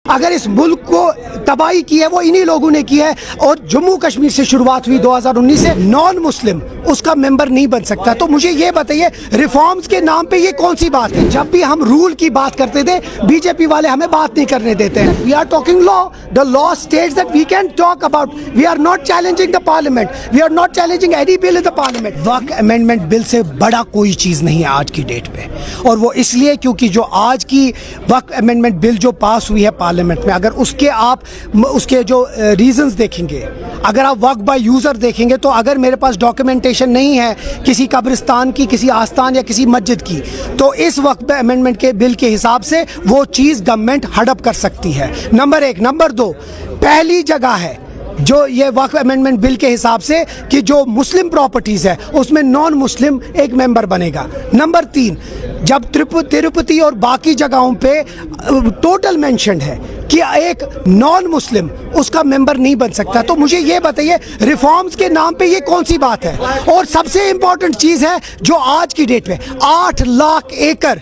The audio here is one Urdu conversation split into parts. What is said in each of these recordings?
اگر اس ملک کو تباہی کی ہے وہ انہی لوگوں نے کی ہے، اور جموں کشمیر سے شروعات ہوئی 2019 سے، نان مسلم اس کا ممبر نہیں بن سکتا۔ تو مجھے یہ بتائیے ریفارمز کے نام پہ یہ کون سی بات ہے؟ جب بھی ہم رول کی بات کرتے تھے بی جے پی والے ہمیں بات نہیں کرنے دیتے ہیں۔ We are talking law, the law states that we can talk about, we are not challenging the parliament, we are not challenging any bill in the parliament. وقت امینڈمنٹ بل سے بڑا کوئی چیز نہیں ہے آج کی ڈیٹ پہ، اور وہ اس لیے کیونکہ جو آج کی وقت امینڈمنٹ بل جو پاس ہوئی ہے پارلیمنٹ میں، اگر اس کے جو ریزنز دیکھیں گے، اگر آپ وقت بائی یوزر دیکھیں گے، تو اگر میرے پاس ڈاکیومنٹیشن نہیں ہے کسی قبرستان کی، کسی آستان یا کسی مسجد کی، تو اس وقت امینڈمنٹ کے بل کے حساب سے وہ چیز گورنمنٹ ہڑپ کر سکتی ہے۔ نمبر ایک۔ نمبر دو، پہلی جگہ ہے جو یہ وقف امینڈمنٹ بل کے حساب سے کہ جو مسلم پراپرٹیز ہے اس میں نان مسلم ایک ممبر بنے گا۔ نمبر تین، جب تروپتی اور باقی جگہوں پہ ٹوٹل مینشنڈ ہے کہ ایک نان مسلم اس کا ممبر نہیں بن سکتا، تو مجھے یہ بتائیے ریفارمز کے نام پہ یہ کون سی بات ہے؟ اور سب سے امپورٹنٹ چیز ہے جو آج کی ڈیٹ پہ 8 لاکھ ایکڑ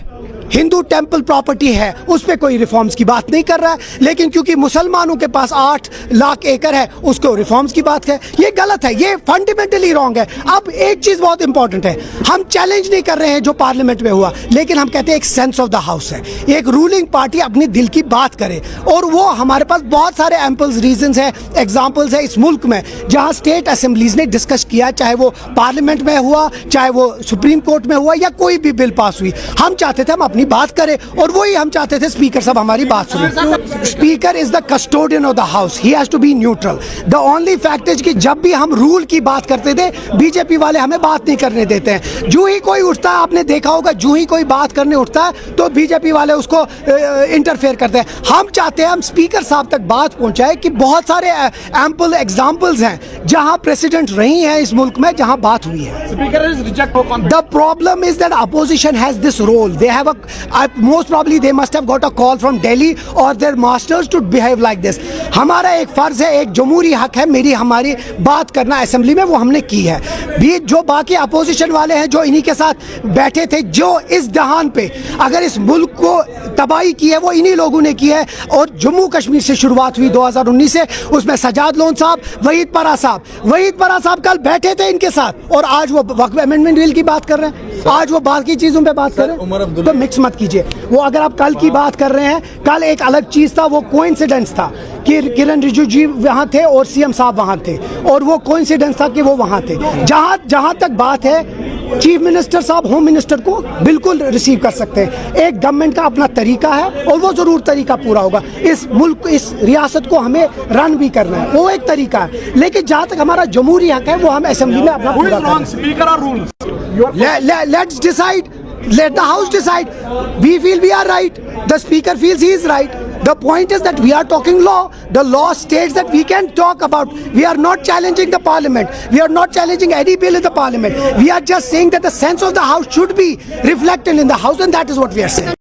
ہندو ٹیمپل پراپرٹی ہے، اس پہ کوئی ریفارمز کی بات نہیں کر رہا ہے، لیکن کیونکہ مسلمانوں کے پاس 8 لاکھ ایکڑ ہے اس کو ریفارمز کی بات ہے۔ یہ غلط ہے، یہ فنڈامنٹلی رانگ ہے۔ اب ایک چیز بہت امپورٹنٹ ہے، ہم چیلنج نہیں کر رہے ہیں جو پارلیمنٹ میں ہوا، لیکن ہم کہتے ہیں ایک سینس آف دا ہاؤس ہے، ایک رولنگ پارٹی اپنی دل کی بات کرے، اور وہ ہمارے پاس بہت سارے ایمپلز ریزنز ہیں، ایگزامپلز ہیں اس ملک میں جہاں اسٹیٹ اسمبلیز نے ڈسکس کیا، چاہے وہ پارلیمنٹ میں ہوا، چاہے وہ سپریم کورٹ میں ہوا، یا کوئی بھی بل پاس ہوئی، ہم چاہتے تھے ہم اپنی بات کرے، اور وہی ہم چاہتے تھے اسپیکر صاحب ہماری بات سنیں۔ Speaker is the custodian of the house, he has to be neutral. The only fact is کہ جب بھی ہم رول کی بات کرتے تھے بی جے پی والے ہمیں بات نہیں کرنے دیتے ہیں۔ جو ہی کوئی اٹھتا ہے، آپ نے دیکھا ہوگا، جو ہی کوئی بات کرنے اٹھتا ہے تو بی جے پی والے اس کو انٹرفیئر کرتے ہیں۔ ہم چاہتے ہیں ہم اسپیکر صاحب تک بات پہنچائے کہ بہت سارے ایمپل ایگزامپلز ہیں جہاں پریسیڈنٹ رہی ہیں اس ملک میں جہاں بات ہوئی ہے۔ The problem is that opposition has this role. They have most probably they must have got a call from Delhi or their masters to behave like this. ہمارا ایک فرض ہے، ایک جمہوری حق ہے ہماری بات کرنا اسمبلی میں، وہ ہم نے کی ہے بھی۔ جو باقی اپوزیشن والے ہیں جو انہی کے ساتھ بیٹھے تھے، جو اس دہان پہ اگر اس ملک کو تباہی کی ہے وہ انہی لوگوں نے کی ہے، اور جموں کشمیر سے شروعات ہوئی 2019 سے، اس میں سجاد لون صاحب، وحید پرا صاحب کل بیٹھے تھے ان کے ساتھ، اور آج وہ وقف امینڈمنٹ بل کی بات کر رہے ہیں، آج وہ باقی چیزوں پہ بات کر رہے ہیں، تو مکس مت کیجئے۔ وہ اگر آپ کل کی بات کر رہے ہیں، کل ایک الگ چیز تھا، وہ کوئنسیڈنس تھا کہ کرن رجیجو جی وہاں تھے اور سی ایم صاحب وہاں تھے، اور وہ کوئنسیڈنس تھا کہ وہ وہاں تھے۔ جہاں تک بات ہے، چیف منسٹر صاحب ہوم منسٹر کو بالکل ریسیو کر سکتے ہیں۔ ایک گورنمنٹ کا اپنا طریقہ ہے، اور وہ ضرور طریقہ پورا ہوگا۔ اس ملک، اس ریاست کو ہمیں رن بھی کرنا ہے، وہ ایک طریقہ ہے، لیکن جہاں تک ہمارا جمہوری حق ہے وہ ہم اسمبلی میں اپنا پورا کریں۔ Let's decide. Let the House decide. We feel we are right. The Speaker feels he is right. The point is that we are talking law. The law states that we can talk about. We are not challenging the Parliament. We are not challenging any bill in the Parliament. We are just saying that the sense of the House should be reflected in the House, and that is what we are saying.